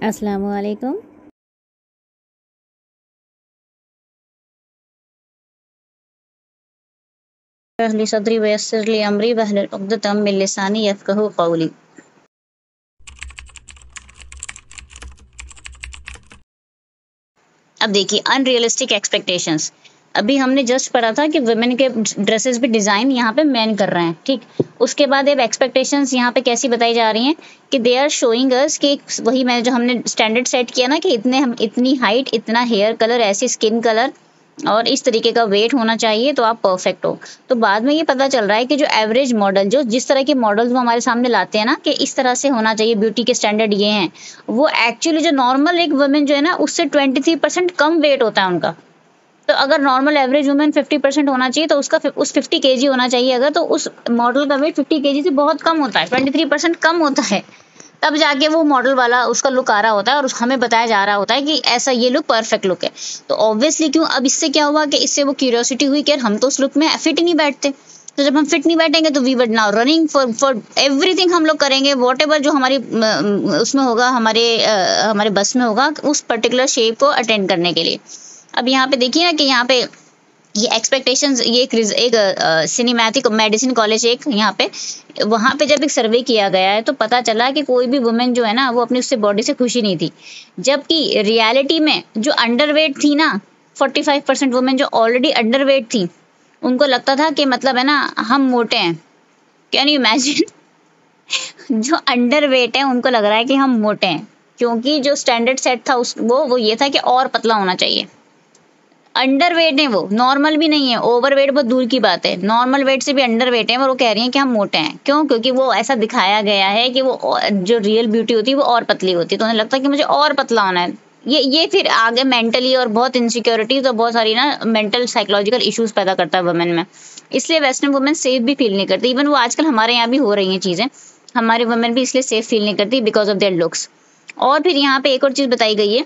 अस्सलामुअलैकुम। अहली सदरी वयस्सिर ली अमरी वहलुल उक़दतम मिन लिसानी यफ़क़हू क़ौली। अब देखिए अनरियलिस्टिक एक्सपेक्टेशंस। अभी हमने जस्ट पढ़ा था कि वुमेन के ड्रेसेस पे डिज़ाइन यहाँ पे मेन कर रहे हैं, ठीक। उसके बाद अब एक्सपेक्टेशंस यहाँ पे कैसी बताई जा रही हैं कि दे आर शोइंग अस कि वही मैं जो हमने स्टैंडर्ड सेट किया ना कि इतनी हाइट, इतना हेयर कलर, ऐसी स्किन कलर और इस तरीके का वेट होना चाहिए तो आप परफेक्ट हो। तो बाद में ये पता चल रहा है कि जो एवरेज मॉडल जो जिस तरह के मॉडल्स वो हमारे सामने लाते हैं ना कि इस तरह से होना चाहिए, ब्यूटी के स्टैंडर्ड ये हैं, वो एक्चुअली जो नॉर्मल एक वुमेन जो है ना उससे 23% कम वेट होता है उनका। तो अगर नॉर्मल एवरेज वुमेन 50% होना चाहिए तो उसका उस 50 केजी होना चाहिए अगर, तो उस मॉडल का वेट 50 केजी से बहुत कम होता है, 23% कम होता है। तब जाके वो मॉडल वाला उसका लुक आ रहा होता है और हमें बताया जा रहा होता है कि ऐसा ये लुक परफेक्ट लुक है। तो ऑब्वियसली क्यों अब इससे क्या हुआ कि इससे वो क्यूरियोसिटी हुई कि यार हम तो उस लुक में फिट ही नहीं बैठते। तो जब हम फिट नहीं बैठेंगे तो we would now running for everything, हम लोग करेंगे व्हाटएवर जो हमारी उसमें होगा, हमारे बस में होगा उस पर्टिकुलर शेप को अटेंड करने के लिए। अब यहाँ पे देखिए ना कि यहाँ पे ये एक्सपेक्टेशंस, ये एक सिनेमैटिक मेडिसिन कॉलेज एक यहाँ पे, वहाँ पे जब एक सर्वे किया गया है तो पता चला कि कोई भी वुमेन जो है ना वो अपनी उससे बॉडी से खुशी नहीं थी, जबकि रियलिटी में जो अंडरवेट थी ना 45% वुमेन जो ऑलरेडी अंडरवेट थी उनको लगता था कि मतलब है ना हम मोटे हैं। Can you imagine? जो अंडरवेट है उनको लग रहा है कि हम मोटे हैं, क्योंकि जो स्टैंडर्ड सेट था उस वो ये था कि और पतला होना चाहिए। अंडरवेट है, वो नॉर्मल भी नहीं है, ओवरवेट बहुत दूर की बात है, नॉर्मल वेट से भी अंडरवेट है और वो कह रही हैं कि हम मोटे हैं। क्यों? क्योंकि वो ऐसा दिखाया गया है कि जो रियल ब्यूटी होती है वो और पतली होती है, तो उन्हें लगता है कि मुझे और पतला होना है। ये फिर आगे मेंटली और बहुत इनसिक्योरिटीज और बहुत सारी ना मेंटल साइकोलॉजिकल इश्यूज पैदा करता है वुमेन में। इसलिए वेस्टर्न वुमेन सेफ भी फील नहीं करती। इवन वो आजकल हमारे यहाँ भी हो रही हैं चीजें, हमारे वुमेन भी इसलिए सेफ फील नहीं करती बिकॉज ऑफ देयर लुक्स। और फिर यहाँ पे एक और चीज बताई गई है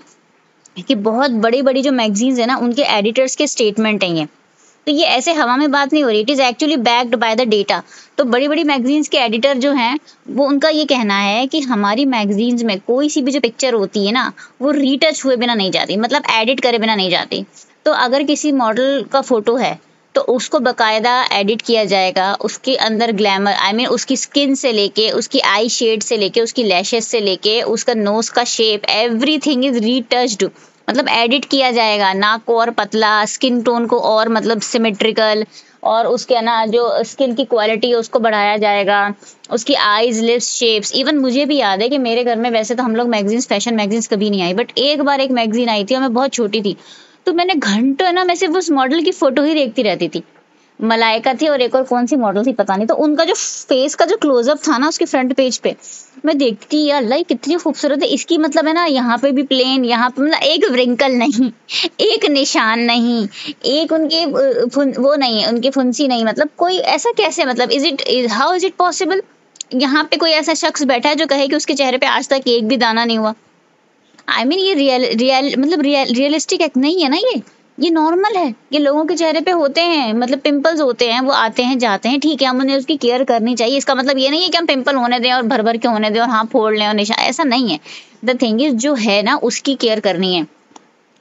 कि बहुत बड़ी-बड़ी जो मैगज़ीन्स है ना उनके एडिटर्स के स्टेटमेंट हैं ये। तो ये ऐसे हवा में बात नहीं हो रही, it is actually backed by the data. तो बड़ी-बड़ी मैगज़ीन्स के एडिटर जो हैं वो उनका ये कहना है कि हमारी मैगज़ीन्स में कोई सी भी जो पिक्चर होती है ना वो रीटच हुए बिना नहीं जाती, मतलब एडिट करे बिना नहीं जाती। तो अगर किसी मॉडल का फोटो है तो उसको बकायदा एडिट किया जाएगा, उसके अंदर ग्लैमर उसकी स्किन से लेके, उसकी आई शेड से लेके, उसकी लैशेस से लेके, उसका नोज का शेप, एवरीथिंग इज रीटच्ड, मतलब एडिट किया जाएगा। नाक को और पतला, स्किन टोन को और मतलब सिमेट्रिकल, और उसके ना जो स्किन की क्वालिटी है उसको बढ़ाया जाएगा, उसकी आईज, लिप्स, शेप्स। इवन मुझे भी याद है कि मेरे घर में वैसे तो हम लोग मैगजीन्स, फैशन मैगजीन्स कभी नहीं आई, बट एक बार एक मैगजीन आई थी और मैं बहुत छोटी थी, तो मैंने घंटों ना मैं सिर्फ उस मॉडल की फोटो ही देखती रहती थी। मलाइका थी और एक और कौन सी मॉडल थी पता नहीं, तो उनका जो फेस का जो क्लोजअप था ना उसके फ्रंट पेज पे, मैं देखती यार लाई कितनी खूबसूरत है इसकी, मतलब है ना यहाँ पे भी प्लेन, यहाँ पे मतलब एक व्रिंकल नहीं, एक निशान नहीं, एक उनके वो नहीं है, उनकी फुंसी नहीं, मतलब कोई ऐसा कैसे, मतलब हाउ इज इट पॉसिबल? यहाँ पे कोई ऐसा शख्स बैठा है जो कहे कि उसके चेहरे पे आज तक एक भी दाना नहीं हुआ। ये रियलिस्टिक एक नहीं है ना ये नॉर्मल है, ये लोगों के चेहरे पे होते हैं, मतलब पिंपल्स होते हैं, वो आते हैं जाते हैं, ठीक है, हम उन्हें उसकी केयर करनी चाहिए। इसका मतलब ये नहीं है कि हम पिंपल होने दें और भर भर के होने दें और हाँ फोड़ लें और निशान, ऐसा नहीं है। द थिंग इज जो है ना उसकी केयर करनी है।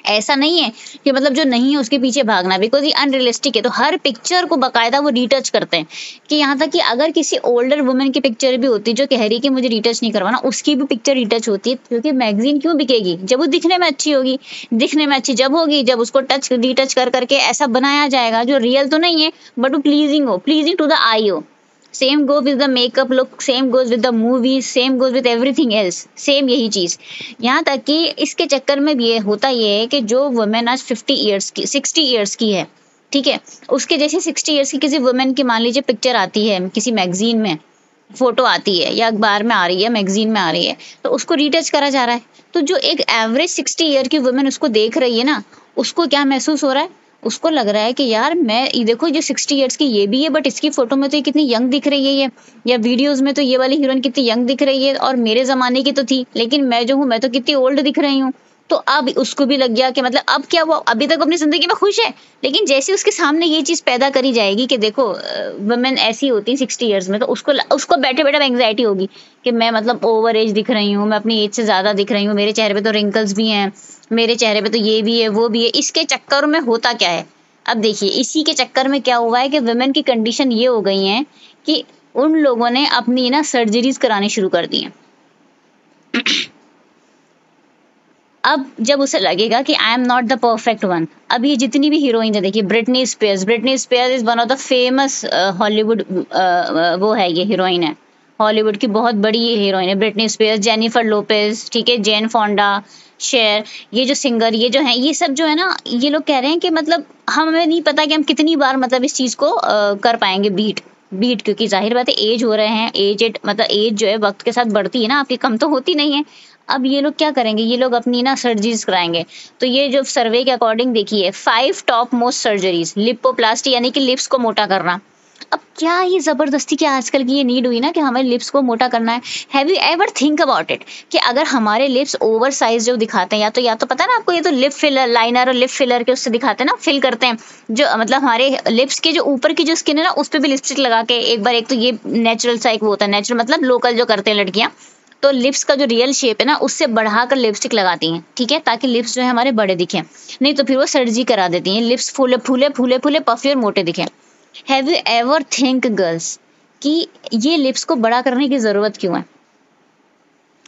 ऐसा नहीं है कि मतलब जो नहीं है उसके पीछे भागना, बिकॉज ये अनरियलिस्टिक है। तो हर पिक्चर को बकायदा वो रीटच करते हैं, कि यहाँ तक कि अगर किसी ओल्डर वुमेन की पिक्चर भी होती है जो कह रही है कि मुझे रीटच नहीं करवाना, उसकी भी पिक्चर रीटच होती है, क्योंकि मैगजीन क्यों बिकेगी? जब वो दिखने में अच्छी होगी। दिखने में अच्छी जब होगी जब उसको टच रीटच कर करके ऐसा बनाया जाएगा जो रियल तो नहीं है बट वो प्लीजिंग हो, प्लीजिंग टू द आई हो। Same go with the makeup look, same goes with the movies, same goes with everything else, same यही चीज। यहाँ तक कि इसके चक्कर में भी ये होता ये है कि जो वुमेन आज 50 ईयर्स की, 60 ईयर्स की है, ठीक है, उसके जैसे 60 ईयर्स की किसी वुमेन की मान लीजिए पिक्चर आती है किसी मैगजीन में, फोटो आती है या अखबार में आ रही है, मैगजीन में आ रही है, तो उसको रीटच करा जा रहा है। तो जो एक एवरेज 60 ईयर की वुमेन उसको देख रही है ना, उसको क्या महसूस हो रहा है? उसको लग रहा है कि यार मैं ये देखो, जो 60 इयर्स की ये भी है बट इसकी फोटो में तो ये कितनी यंग दिख रही है ये, या वीडियोस में तो ये वाली हीरोइन कितनी यंग दिख रही है और मेरे जमाने की तो थी, लेकिन मैं जो हूँ मैं तो कितनी ओल्ड दिख रही हूँ। तो अब उसको भी लग गया कि मतलब अब क्या हुआ, अभी तक अपनी जिंदगी में खुश है, लेकिन जैसे उसके सामने ये चीज पैदा करी जाएगी कि देखो वुमेन ऐसी होती है 60 ईयर्स में, तो उसको बैठे बैठे एंग्जाइटी होगी कि मैं मतलब ओवर एज दिख रही हूँ, मैं अपनी एज से ज्यादा दिख रही हूँ, मेरे चेहरे पे तो रिंकल्स भी हैं, मेरे चेहरे पे तो ये भी है वो भी है। इसके चक्कर में होता क्या है, अब देखिए इसी के चक्कर में क्या हुआ है कि वुमेन की कंडीशन ये हो गई है कि उन लोगों ने अपनी ना सर्जरीज करानी शुरू कर दी हैं। अब जब उसे लगेगा कि I am not the perfect one, अब ये जितनी भी हीरोइन है, देखिए Britney Spears is one of the famous Hollywood, वो है, ये हीरोइन है, हॉलीवुड की बहुत बड़ी हीरोइन है ब्रिटनी स्पीयर्स, जेनिफर लोपेज, ठीक है, जेन फोंडा, शेर, ये जो सिंगर, ये जो है, ये सब जो है ना, ये लोग कह रहे हैं कि मतलब हमें नहीं पता कि हम कितनी बार मतलब इस चीज को कर पाएंगे बीट, क्योंकि जाहिर बात है एज हो रहे हैं, मतलब एज जो है वक्त के साथ बढ़ती है ना, आपकी कम तो होती नहीं है। अब ये लोग क्या करेंगे, ये लोग अपनी ना सर्जरीज कराएंगे। तो ये जो सर्वे के अकॉर्डिंग देखिए 5 टॉप मोस्ट सर्जरीज, लिपोप्लास्टी यानी कि लिप्स को मोटा करना। अब क्या ये जबरदस्ती की आजकल की ये नीड हुई ना कि हमें लिप्स को मोटा करना है। Have you ever think about it कि अगर हमारे लिप्स ओवर साइज जो दिखाते हैं, या तो पता है ना आपको, ये तो लिप फिलर लाइनर और लिप फिलर के उससे दिखाते हैं ना, फिल करते हैं, जो मतलब हमारे लिप्स के जो ऊपर की जो स्किन है ना, उस पर भी लिपस्टिक लगा के एक बार, एक तो ये नेचुरल सा एक वो होता है, नेचुरल मतलब लोकल जो करते हैं लड़कियां, तो लिप्स का जो रियल शेप है ना उससे बढ़ाकर लिपस्टिक लगाती हैं, ठीक है, ताकि लिप्स जो है हमारे बड़े दिखें, नहीं तो फिर वो सर्जरी करा देती हैं, लिप्स फूले फूले फूले फूले पफी और मोटे दिखें। Have you ever think girls कि ये लिप्स को बड़ा करने की जरूरत क्यों है?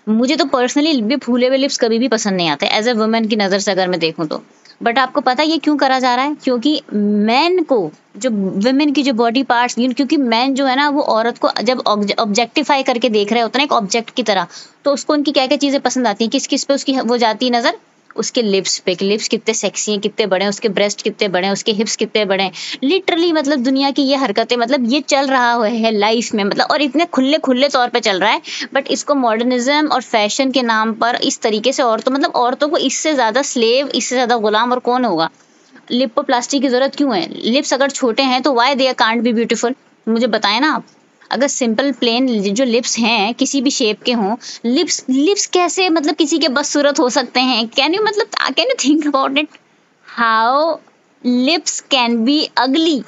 मुझे तो पर्सनली भी फूले हुए लिप्स कभी भी पसंद नहीं आते एज ए वुमेन की नजर से अगर मैं देखूं तो। बट आपको पता है ये क्यों करा जा रहा है? क्योंकि मैन को, जो वुमेन की जो बॉडी पार्ट्स, क्योंकि मैन जो है ना वो औरत को जब ऑब्जेक्टिफाई करके देख रहे होते हैं ना एक ऑब्जेक्ट की तरह, तो उसको उनकी क्या क्या चीजें पसंद आती हैं, किस किस पे उसकी वो जाती है नजर, उसके लिप्स पे, कि लिप्स कितने सेक्सी हैं, कितने बड़े हैं, उसके ब्रेस्ट कितने बड़े हैं, उसके हिप्स कितने बड़े हैं। लिटरली मतलब दुनिया की ये हरकतें, मतलब ये चल रहा है लाइफ में, मतलब और इतने खुले खुले तौर पे चल रहा है। बट इसको मॉडर्निज्म और फैशन के नाम पर इस तरीके से औरतों, मतलब औरतों को इससे ज्यादा स्लेव, इससे ज्यादा गुलाम और कौन होगा? लिपोप्लास्टी की जरूरत क्यों है? लिप्स अगर छोटे हैं तो why they can't be beautiful? मुझे बताएं ना आप। अगर सिंपल प्लेन जो लिप्स हैं किसी भी शेप के हों, लिप्स कैसे मतलब किसी के बस सूरत हो सकते हैं? Can you think about it, how lips can be अगली?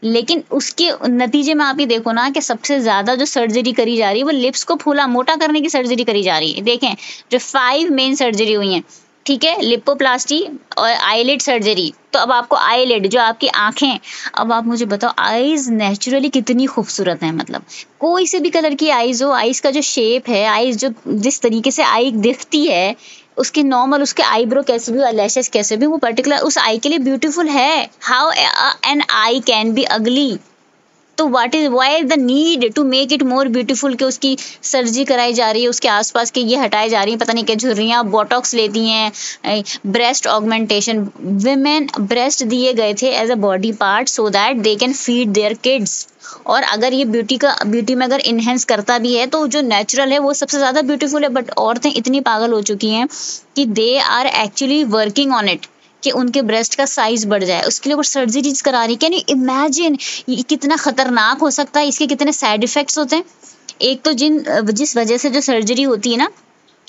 लेकिन उसके नतीजे में आप ये देखो ना कि सबसे ज्यादा जो सर्जरी करी जा रही है वो लिप्स को फूला मोटा करने की सर्जरी करी जा रही है। देखें जो 5 मेन सर्जरी हुई हैं, ठीक है, लिपोप्लास्टी और आईलिड सर्जरी। तो अब आपको आईलिड, जो आपकी आंखें, अब आप मुझे बताओ आईज नेचुरली कितनी खूबसूरत हैं, मतलब कोई से भी कलर की आईज हो, आईज का जो शेप है, आईज जो जिस तरीके से आई दिखती है, उसकी नॉर्मल, उसके आईब्रो कैसे भी, लैशेस कैसे भी, वो पर्टिकुलर उस आई के लिए ब्यूटीफुल है। How an I can be ugly? तो why the need to make it more beautiful, कि उसकी सर्जरी कराई जा रही है, उसके आसपास के ये हटाई जा रही है, पता नहीं क्या झुर्रियाँ, बोटॉक्स लेती हैं, ब्रेस्ट ऑगमेंटेशन। विमेन ब्रेस्ट दिए गए थे as a body part so that they can feed their kids. और अगर ये ब्यूटी में अगर इनहेंस करता भी है तो जो नेचुरल है वो सबसे ज्यादा ब्यूटीफुल है। बट औरतें इतनी पागल हो चुकी हैं कि they are actually working on it कि उनके ब्रेस्ट का साइज बढ़ जाए, उसके लिए वो सर्जरीज करा रही। कैन यू इमेजिन ये कितना खतरनाक हो सकता है, इसके कितने साइड इफेक्ट्स होते हैं? एक तो जिस वजह से जो सर्जरी होती है ना,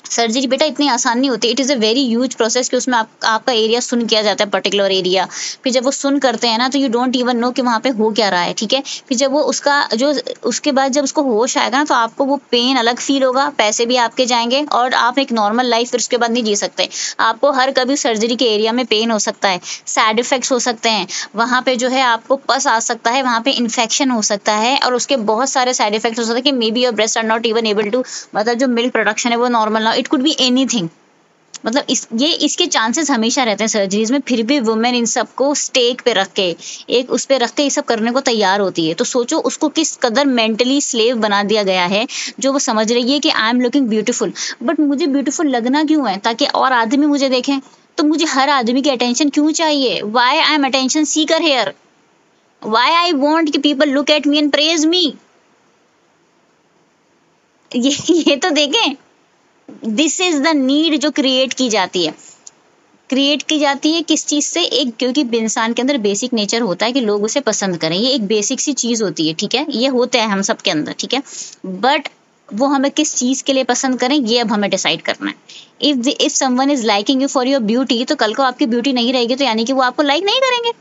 सर्जरी बेटा इतनी आसान नहीं होती, it is a very huge process कि उसमें आपका एरिया सुन किया जाता है, पर्टिकुलर एरिया। फिर जब वो सुन करते हैं ना तो यू डोंट इवन नो कि वहाँ पे हो क्या रहा है, ठीक है। फिर जब वो उसके बाद जब उसको होश आएगा ना तो आपको वो पेन अलग फील होगा, पैसे भी आपके जाएंगे और आप एक नॉर्मल लाइफ फिर उसके बाद नहीं जी सकते। आपको हर कभी सर्जरी के एरिया में पेन हो सकता है, साइड इफेक्ट्स हो सकते हैं, वहाँ पे जो है आपको पस आ सकता है, वहाँ पे इन्फेक्शन हो सकता है और उसके बहुत सारे साइड इफेक्ट्स हो सकते हैं कि maybe your breast are not even able to, मतलब जो मिल्क प्रोडक्शन है वो नॉर्मल ना, इट कुड बी एनीथिंग। मतलब इसके चांसेस हमेशा रहते हैं सर्जरीज में। फिर भी वुमेन इन सबको स्टेक पे रख के, एक उस पे रख के ये सब करने को तैयार होती है। तो सोचो उसको किस कदर मेंटली स्लेव बना दिया गया है, जो वो समझ रही है कि I am looking beautiful. But मुझे ब्यूटीफुल लगना क्यों है? ताकि और आदमी मुझे देखें। तो मुझे हर आदमी की अटेंशन क्यों चाहिए? Why I am attention seeker here? Why I want कि people look at me and praise me? ये तो देखें, दिस इज द नीड जो क्रिएट की जाती है किस चीज से? एक, क्योंकि इंसान के अंदर बेसिक नेचर होता है कि लोग उसे पसंद करें, ये एक बेसिक सी चीज होती है, ठीक है, ये होता है हम सब के अंदर, ठीक है। बट वो हमें किस चीज के लिए पसंद करें ये अब हमें डिसाइड करना है। If someone is liking you for your beauty, तो कल को आपकी ब्यूटी नहीं रहेगी तो यानी कि वो आपको लाइक नहीं करेंगे।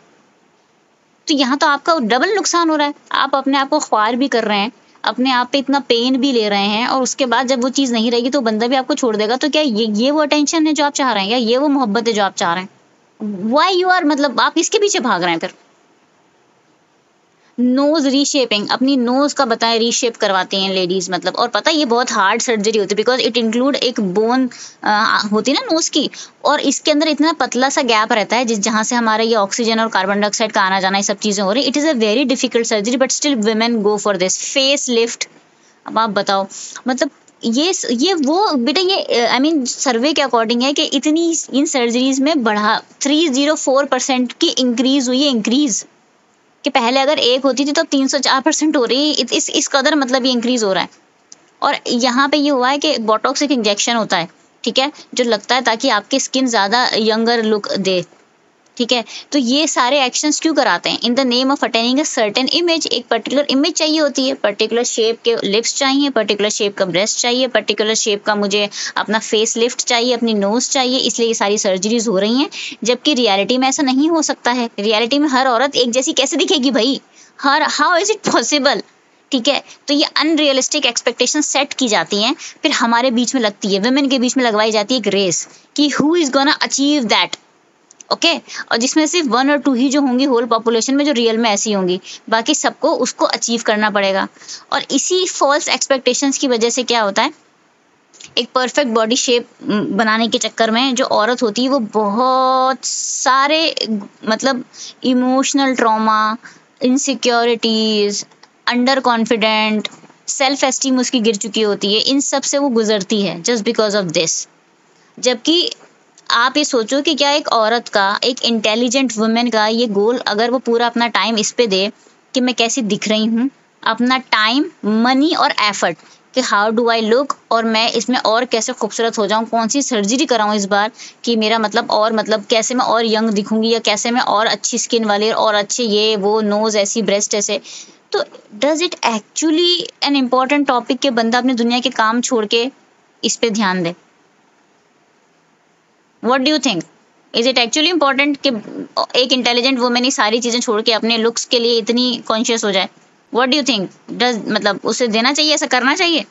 तो यहाँ तो आपका डबल नुकसान हो रहा है। आप अपने आप को ख्वार भी कर रहे हैं, अपने आप पे इतना पेन भी ले रहे हैं, और उसके बाद जब वो चीज नहीं रहेगी तो बंदा भी आपको छोड़ देगा। तो क्या ये वो अटेंशन है जो आप चाह रहे हैं, या ये वो मोहब्बत है जो आप चाह रहे हैं? वाई यू आर, मतलब आप इसके पीछे भाग रहे हैं फिर। नोज रीशेपिंग, अपनी नोज का बताएं, रीशेप करवाती हैं लेडीज, मतलब। और पता है ये बहुत हार्ड सर्जरी होती है, बिकॉज इट इंक्लूड एक बोन होती है ना नोज की, और इसके अंदर इतना पतला सा गैप रहता है जिस जहां से हमारा ये ऑक्सीजन और कार्बन डाइऑक्साइड का आना जाना, ये सब चीजें हो रही। It is a very difficult surgery, but still women go for this face lift. अब आप बताओ, मतलब ये वो बेटा, ये आई मीन सर्वे के अकॉर्डिंग है कि इतनी इन सर्जरीज में बढ़ा 304% की इंक्रीज हुई है, इंक्रीज, कि पहले अगर 1 होती थी तो अब 304% हो रही है। इस कदर मतलब ये इंक्रीज हो रहा है। और यहाँ पे ये हुआ है कि बोटॉक्स एक इंजेक्शन होता है, ठीक है, जो लगता है ताकि आपकी स्किन ज्यादा यंगर लुक दे, ठीक है। तो ये सारे एक्शंस क्यों कराते हैं? In the name of attaining a certain image. एक पर्टिकुलर इमेज चाहिए होती है, पर्टिकुलर शेप के लिप्स चाहिए, पर्टिकुलर शेप का ब्रेस्ट चाहिए, पर्टिकुलर शेप का मुझे अपना फेस लिफ्ट चाहिए, अपनी नोज चाहिए, इसलिए ये सारी सर्जरीज हो रही हैं। जबकि रियलिटी में ऐसा नहीं हो सकता है। रियलिटी में हर औरत एक जैसी कैसे दिखेगी भाई? How is it possible? ठीक है, तो ये अनरियलिस्टिक एक्सपेक्टेशन सेट की जाती हैं, फिर हमारे बीच में लगती है, वुमेन के बीच में लगवाई जाती है एक रेस कि who is gonna achieve that, okay. और जिसमें सिर्फ 1 और 2 ही जो होंगी होल पॉपुलेशन में जो रियल में ऐसी होंगी, बाकी सबको उसको अचीव करना पड़ेगा। और इसी फॉल्स एक्सपेक्टेशंस की वजह से क्या होता है, एक परफेक्ट बॉडी शेप बनाने के चक्कर में जो औरत होती है वो बहुत सारे मतलब emotional trauma, insecurities, under confident, self esteem उसकी गिर चुकी होती है, इन सब से वो गुजरती है जस्ट बिकॉज ऑफ दिस। जबकि आप ये सोचो कि क्या एक औरत का, एक इंटेलिजेंट वुमेन का ये गोल, अगर वो पूरा अपना टाइम इस पे दे कि मैं कैसी दिख रही हूँ, अपना टाइम, मनी और एफर्ट कि हाउ डू आई लुक, और मैं इसमें और कैसे खूबसूरत हो जाऊं, कौन सी सर्जरी कराऊं इस बार कि मेरा मतलब, और मतलब कैसे मैं और यंग दिखूंगी, या कैसे मैं और अच्छी स्किन वाली और अच्छे ये वो नोज ऐसी, ब्रेस्ट ऐसे। तो does it actually an important topic के बंदा अपनी दुनिया के काम छोड़ के इस पे ध्यान दे? What do you think? Is it actually important कि एक इंटेलिजेंट वुमेन ही सारी चीजें छोड़ के अपने लुक्स के लिए इतनी कॉन्शियस हो जाए? What do you think? Does मतलब उसे देना चाहिए, ऐसा करना चाहिए?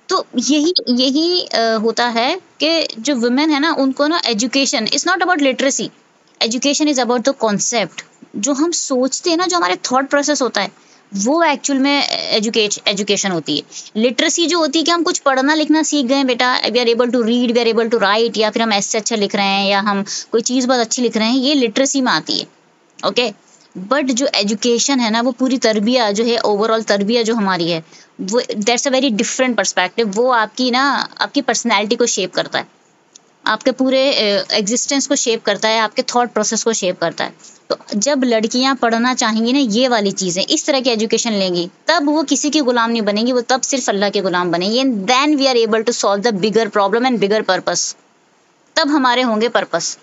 तो यही यही होता है कि जो वुमेन है ना, उनको ना education is not about literacy, education is about the concept. जो हम सोचते हैं ना, जो हमारे थॉट प्रोसेस होता है, वो एक्चुअल में एजुकेशन होती है। लिटरेसी जो होती है कि हम कुछ पढ़ना लिखना सीख गए बेटा, we are able to read, we are able to write, या फिर हम ऐसे अच्छा लिख रहे हैं, या हम कोई चीज़ बहुत अच्छी लिख रहे हैं, ये लिटरेसी में आती है, ओके। बट जो एजुकेशन है ना, वो पूरी तरबिया जो है, ओवरऑल तरबिया जो हमारी है, वो that's a very different perspective. वो आपकी ना, आपकी पर्सनैलिटी को शेप करता है, आपके पूरे एग्जिस्टेंस को शेप करता है, आपके थॉट प्रोसेस को शेप करता है। तो जब लड़कियां पढ़ना चाहेंगी ना, ये वाली चीजें, इस तरह की एजुकेशन लेंगी, तब वो किसी की गुलाम नहीं बनेंगी, वो तब सिर्फ अल्लाह के गुलाम बनेंगी। And then we are able to solve the bigger problem and bigger purpose. तब हमारे होंगे पर्पस।